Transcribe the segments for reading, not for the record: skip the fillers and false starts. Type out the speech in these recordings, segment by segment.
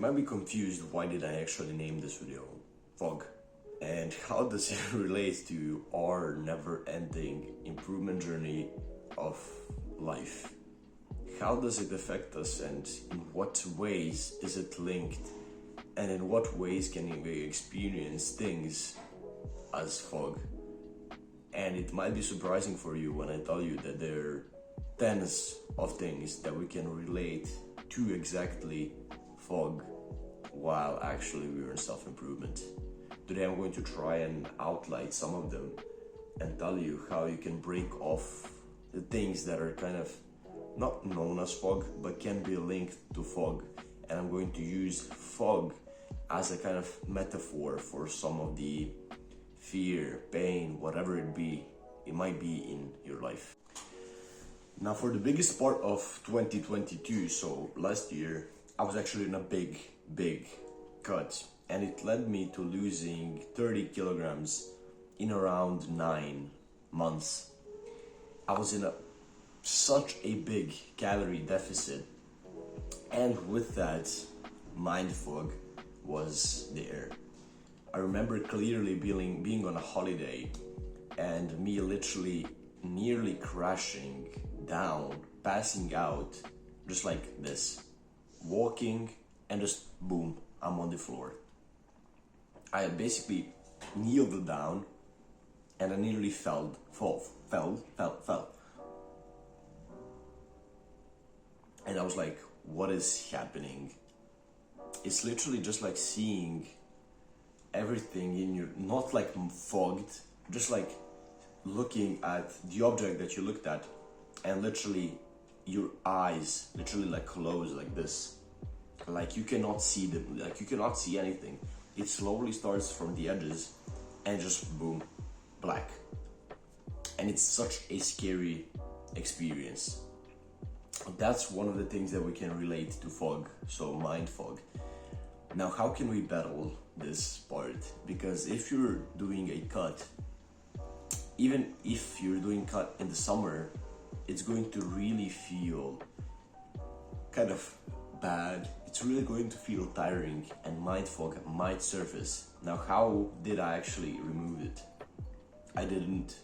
might be confused why did I actually name this video Fog, and how does it relate to our never-ending improvement journey of life. How does it affect us, and in what ways is it linked, and in what ways can we experience things as fog? And it might be surprising for you when I tell you that there are tens of things that we can relate to exactly fog, while actually we're in self-improvement. Today I'm going to try and outline some of them and tell you how you can break off the things that are kind of not known as fog but can be linked to fog. And I'm going to use fog as a kind of metaphor for some of the fear, pain, whatever it might be in your life. Now, for the biggest part of 2022, so last year, I was actually in a big cut, and it led me to losing 30 kilograms in around 9 months. I was in such a big calorie deficit, and with that, mind fog was there. I remember clearly being on a holiday and me literally nearly crashing down, passing out, just like this, walking, and just boom, I'm on the floor. I basically kneeled down and I nearly fell. And I was like, what is happening? It's literally just like seeing everything in your, not like fogged, just like looking at the object that you looked at, and literally your eyes literally like close like this, like you cannot see them, like you cannot see anything. It slowly starts from the edges and just boom, black. And it's such a scary experience. That's one of the things that we can relate to fog, so mind fog. Now, how can we battle this part? Because if you're doing a cut, even if you're doing cut in the summer, it's going to really feel kind of bad. It's really going to feel tiring, and mind fog might surface. Now, how did I actually remove it? I didn't.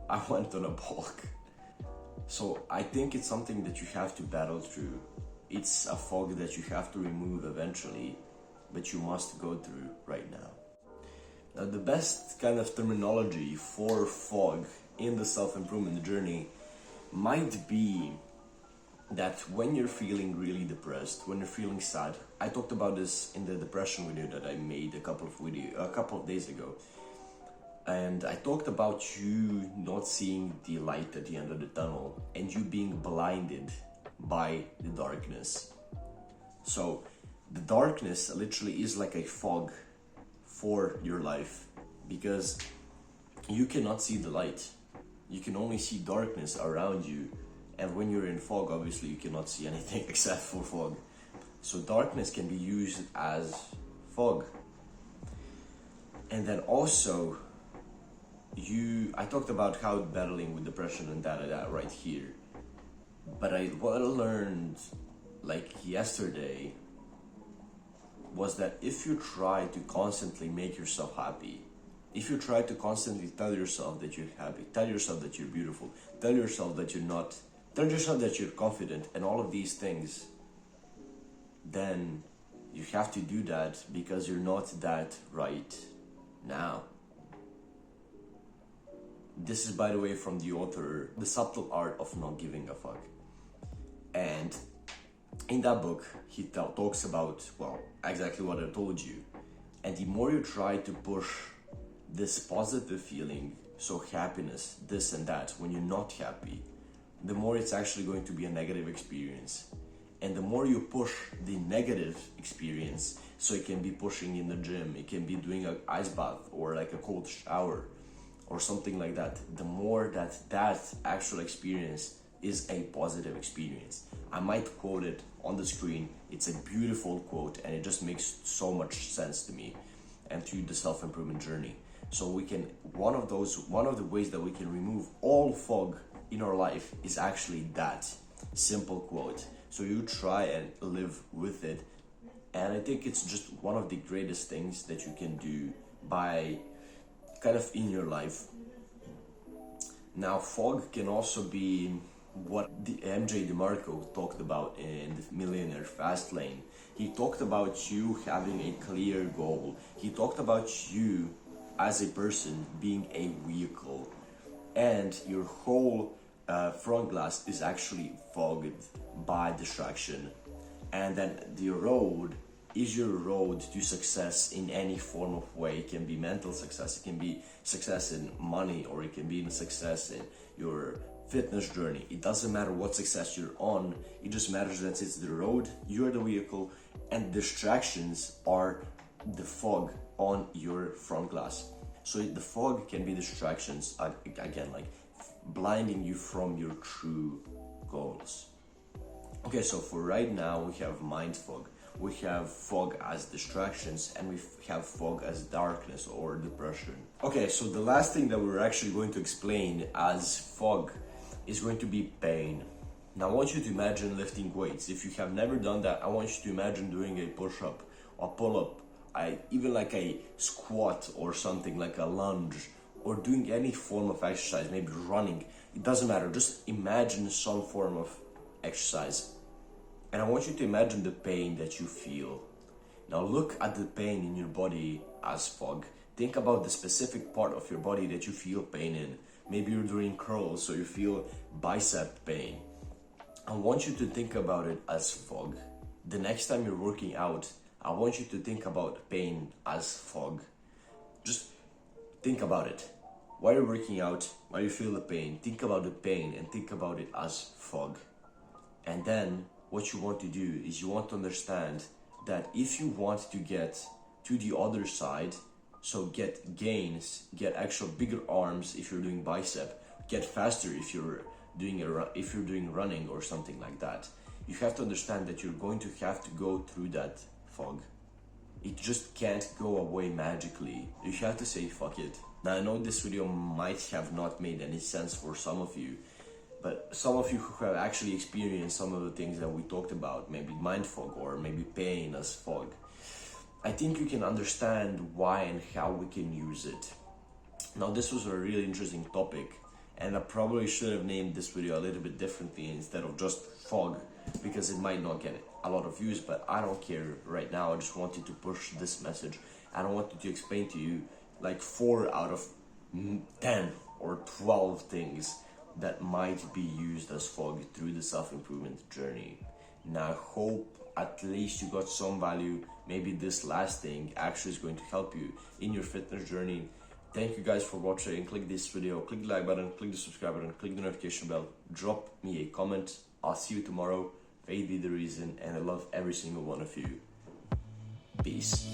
I went on a bulk. So I think it's something that you have to battle through. It's a fog that you have to remove eventually, but you must go through right now. Now, the best kind of terminology for fog in the self-improvement journey might be that when you're feeling really depressed, when you're feeling sad. I talked about this in the depression video that I made a couple of days ago. And I talked about you not seeing the light at the end of the tunnel and you being blinded by the darkness. So the darkness literally is like a fog for your life, because you cannot see the light. You can only see darkness around you. And when you're in fog, obviously you cannot see anything except for fog. So darkness can be used as fog. And then also, I talked about how battling with depression and that right here. But what I learned like yesterday was that if you try to constantly make yourself happy, if you try to constantly tell yourself that you're happy, tell yourself that you're beautiful, tell yourself that you're not, tell yourself that you're confident and all of these things, then you have to do that because you're not that right now. This is, by the way, from the author, The Subtle Art of Not Giving a Fuck. And in that book, he talks about, well, exactly what I told you. And the more you try to push this positive feeling, so happiness, this and that, when you're not happy, the more it's actually going to be a negative experience. And the more you push the negative experience, so it can be pushing in the gym, it can be doing an ice bath or like a cold shower or something like that, the more that actual experience is a positive experience. I might quote it on the screen. It's a beautiful quote and it just makes so much sense to me and to the self-improvement journey. So we can, one of the ways that we can remove all fog in our life is actually that simple quote. So you try and live with it and And I think it's just one of the greatest things that you can do by kind of in your life. Now, fog can also be what the MJ DeMarco talked about in the Millionaire Fastlane. He talked about you having a clear goal. He talked about you as a person being a vehicle, and your whole front glass is actually fogged by distraction. And then the road is your road to success in any form of way. It can be mental success, it can be success in money, or it can be success in your fitness journey. It doesn't matter what success you're on, it just matters that it's the road, you're the vehicle, and distractions are the fog on your front glass. So the fog can be distractions, again, like blinding you from your true goals. Okay, so for right now, we have mind fog, we have fog as distractions, and we have fog as darkness or depression. Okay, so the last thing that we're actually going to explain as fog is going to be pain. Now, I want you to imagine lifting weights. If you have never done that, I want you to imagine doing a push-up, a pull-up, even like a squat or something, like a lunge, or doing any form of exercise, maybe running. It doesn't matter, just imagine some form of exercise. And I want you to imagine the pain that you feel. Now look at the pain in your body as fog. Think about the specific part of your body that you feel pain in. Maybe you're doing curls, so you feel bicep pain. I want you to think about it as fog. The next time you're working out, I want you to think about pain as fog. Just think about it. While you're working out, while you feel the pain, think about the pain and think about it as fog. And then what you want to do is you want to understand that if you want to get to the other side, so get gains, get actual bigger arms if you're doing bicep, get faster if you're doing running or something like that, you have to understand that you're going to have to go through that fog. It just can't go away magically. You have to say fuck it. Now I know this video might have not made any sense for some of you, but some of you who have actually experienced some of the things that we talked about, maybe mind fog or maybe pain as fog, I think you can understand why and how we can use it. Now this was a really interesting topic, and I probably should have named this video a little bit differently instead of just fog, because it might not get a lot of views, but I don't care right now. I just wanted to push this message, and I wanted to explain to you like 4 out of 10 or 12 things that might be used as fog through the self-improvement journey. Now I hope at least you got some value. Maybe this last thing actually is going to help you in your fitness journey. Thank you guys for watching. Click this video, click the like button, click the subscribe button, click the notification bell, drop me a comment. I'll see you tomorrow. Faith be the reason, and I love every single one of you. Peace.